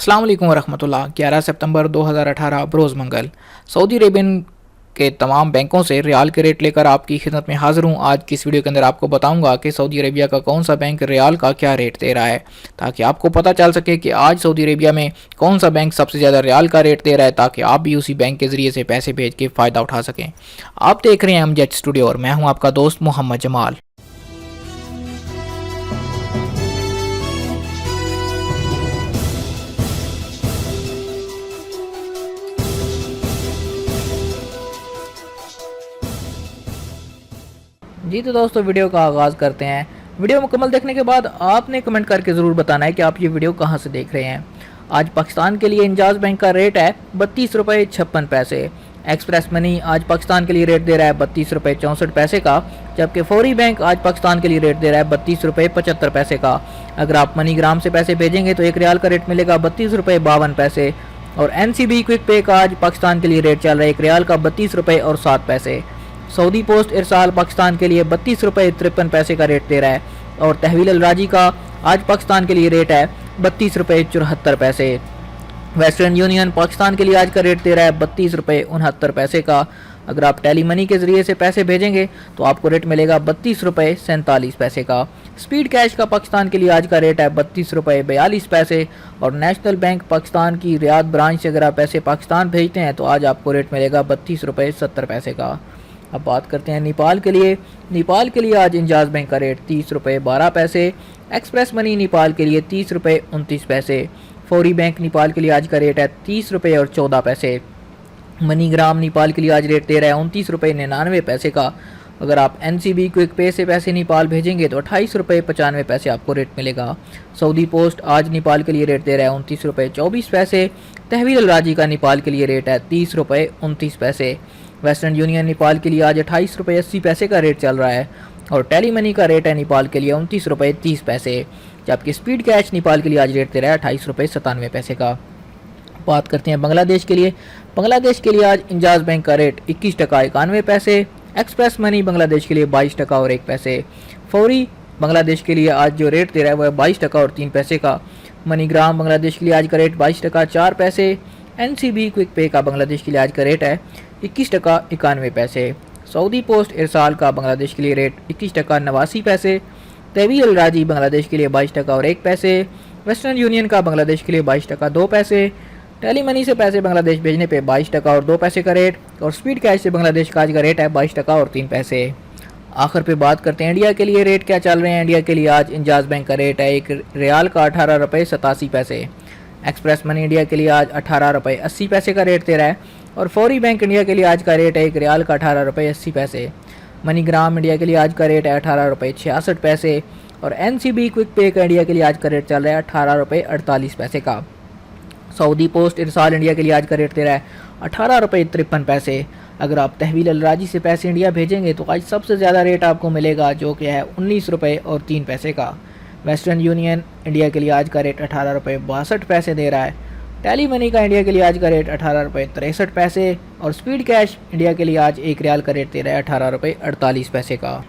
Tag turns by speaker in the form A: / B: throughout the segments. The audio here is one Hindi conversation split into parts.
A: अस्सलाम वालेकुम वरहमतुल्लाह। 11 सितंबर 2018 बरोज़ मंगल। सऊदी अरेबियन के तमाम बैंकों से रियाल के रेट लेकर आपकी खिदमत में हाज़िर हूँ। आज की इस वीडियो के अंदर आपको बताऊंगा कि सऊदी अरेबिया का कौन सा बैंक रियाल का क्या रेट दे रहा है, ताकि आपको पता चल सके कि आज सऊदी अरेबिया में कौन सा बैंक सबसे ज़्यादा रियाल का रेट दे रहा है, ताकि आप भी उसी बैंक के ज़रिए से पैसे भेज के फ़ायदा उठा सकें। आप देख रहे हैं अमजद स्टूडियो और मैं हूँ आपका दोस्त मोहम्मद जमाल। जी तो दोस्तों, वीडियो का आगाज़ करते हैं। वीडियो मुकम्मल देखने के बाद आपने कमेंट करके ज़रूर बताना है कि आप ये वीडियो कहाँ से देख रहे हैं। आज पाकिस्तान के लिए इंजाज़ बैंक का रेट है 32 रुपये 56 पैसे। एक्सप्रेस मनी आज पाकिस्तान के लिए रेट दे रहा है 32 रुपये 64 पैसे का, जबकि फौरी बैंक आज पाकिस्तान के लिए रेट दे रहा है 32 रुपये 75 पैसे का। अगर आप मनीग्राम से पैसे भेजेंगे तो 1 रियाल का रेट मिलेगा 32 रुपये 52 पैसे। और NCB क्विक पे का आज पाकिस्तान के लिए रेट चल रहा है 1 रियाल का 32 रुपये और 7 पैसे। सऊदी पोस्ट इरसाल पाकिस्तान के लिए 32 रुपये 53 पैसे का रेट दे रहा है और तहवील अल राजी का आज पाकिस्तान के लिए रेट है 32 रुपये 74 पैसे। वेस्टर्न यूनियन पाकिस्तान के लिए आज का रेट दे रहा है 32 रुपये 69 पैसे का। अगर आप टेली मनी के ज़रिए से पैसे भेजेंगे तो आपको रेट मिलेगा 32 रुपये 47 पैसे का। स्पीड कैश का पाकिस्तान के लिए आज का रेट है 32 रुपये 42 पैसे। और नेशनल बैंक पाकिस्तान की रियाद ब्रांच से अगर आप पैसे पाकिस्तान भेजते हैं तो आज आपको रेट मिलेगा 32 रुपये 70 पैसे का। अब बात करते हैं नेपाल के लिए। नेपाल के लिए आज इंजाज़ बैंक का रेट 30 रुपये 12 पैसे। एक्सप्रेस मनी नेपाल के लिए 30 रुपये 29 पैसे। फौरी बैंक नेपाल के लिए आज का रेट है 30 रुपये और 14 पैसे। मनीग्राम नेपाल के लिए आज रेट दे रहा है 29 रुपये 99 पैसे का। अगर आप NCB क्विक पे से पैसे नेपाल भेजेंगे तो 28 रुपये 95 पैसे आपको रेट मिलेगा। सऊदी पोस्ट आज नेपाल के लिए रेट दे रहा है 29 रुपये 24 पैसे। तहवील अल राजी का नेपाल के लिए रेट है 30 रुपये 29 पैसे। वेस्टर्न यूनियन नेपाल के लिए आज 28 रुपये 80 पैसे का रेट चल रहा है और टेली मनी का रेट है नेपाल के लिए 29 रुपये 30 पैसे, जबकि स्पीड कैश नेपाल के लिए आज रेट दे रहा है 28 रुपये 97 पैसे का। बात करते हैं बांग्लादेश के लिए। बांग्लादेश के लिए आज इंजाज़ बैंक का रेट 21 टका 91 पैसे। एक्सप्रेस मनी बांग्लादेश के लिए 22 टका और 1 पैसे। फौरी बांग्लादेश के लिए आज जो रेट दे रहा है वह 22 टका और 3 पैसे का। मनीग्राम बांग्लादेश के लिए आज का रेट 22 टका 4 पैसे। NCB क्विक पे का बांग्लादेश के लिए आज का रेट है 21 टका 91 पैसे। सऊदी पोस्ट इरसाल का बांग्लादेश के लिए रेट 21 टका 89 पैसे। तहवील अल राजी बांग्लादेश के लिए 22 टका और 1 पैसे। वेस्टर्न यूनियन का बांग्लादेश के लिए 22 टका 2 पैसे। टेली मनी से पैसे बांग्लादेश भेजने पे 22 टका और 2 पैसे का रेट और स्पीड कैश से बांग्लादेश का आज का रेट है 22 टका और 3 पैसे। आखिर पे बात करते हैं इंडिया के लिए रेट क्या चल रहे हैं। इंडिया के लिए आज इंजाज़ बैंक का रेट है 1 रियाल का 18 रुपये 87 पैसे। एक्सप्रेस मनी इंडिया के लिए आज 18 रुपये 80 पैसे का रेट दे रहा है और फौरी बैंक इंडिया के लिए आज का रेट है 1 रियाल का 18 रुपये 80 पैसे। मनीग्राम इंडिया के लिए आज का रेट है 18 रुपये 66 पैसे और NCB क्विक पे का इंडिया के लिए आज का रेट चल रहा है 18 रुपये 48 पैसे का। सऊदी पोस्ट इरसाल इंडिया के लिए आज का रेट दे रहा है 18 रुपये 53 पैसे। अगर आप तहवील अल राजी से पैसे इंडिया भेजेंगे तो आज सबसे ज़्यादा रेट आपको मिलेगा, जो कि है 19 रुपये और 3 पैसे का। वेस्टर्न यूनियन इंडिया के लिए आज का रेट 18 रुपये 62 पैसे दे रहा है। टेली मनी का इंडिया के लिए आज का रेट 18 रुपये 63 पैसे और स्पीड कैश इंडिया के लिए आज 1 रियाल का रेट दे रहा है 18 रुपये 48 पैसे का।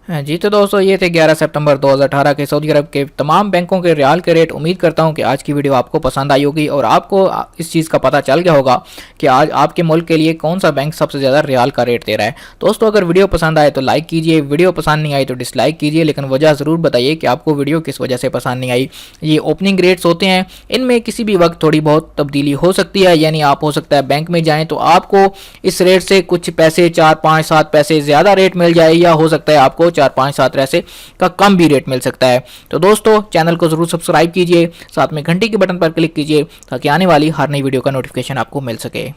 A: जी तो दोस्तों, ये थे 11 सितंबर 2018 के सऊदी अरब के तमाम बैंकों के रियाल के रेट। उम्मीद करता हूं कि आज की वीडियो आपको पसंद आई होगी और आपको इस चीज़ का पता चल गया होगा कि आज आपके मुल्क के लिए कौन सा बैंक सबसे ज़्यादा रियाल का रेट दे रहा है। दोस्तों, अगर वीडियो पसंद आए तो लाइक कीजिए, वीडियो पसंद नहीं आई तो डिसलाइक कीजिए, लेकिन वजह ज़रूर बताइए कि आपको वीडियो किस वजह से पसंद नहीं आई। ये ओपनिंग रेट्स होते हैं, इनमें किसी भी वक्त थोड़ी बहुत तब्दीली हो सकती है। यानी आप हो सकता है बैंक में जाएँ तो आपको इस रेट से कुछ पैसे 4 5 7 पैसे ज़्यादा रेट मिल जाए, या हो सकता है आपको 4 5 7 पैसे का कम भी रेट मिल सकता है। तो दोस्तों, चैनल को जरूर सब्सक्राइब कीजिए, साथ में घंटी के बटन पर क्लिक कीजिए ताकि आने वाली हर नई वीडियो का नोटिफिकेशन आपको मिल सके।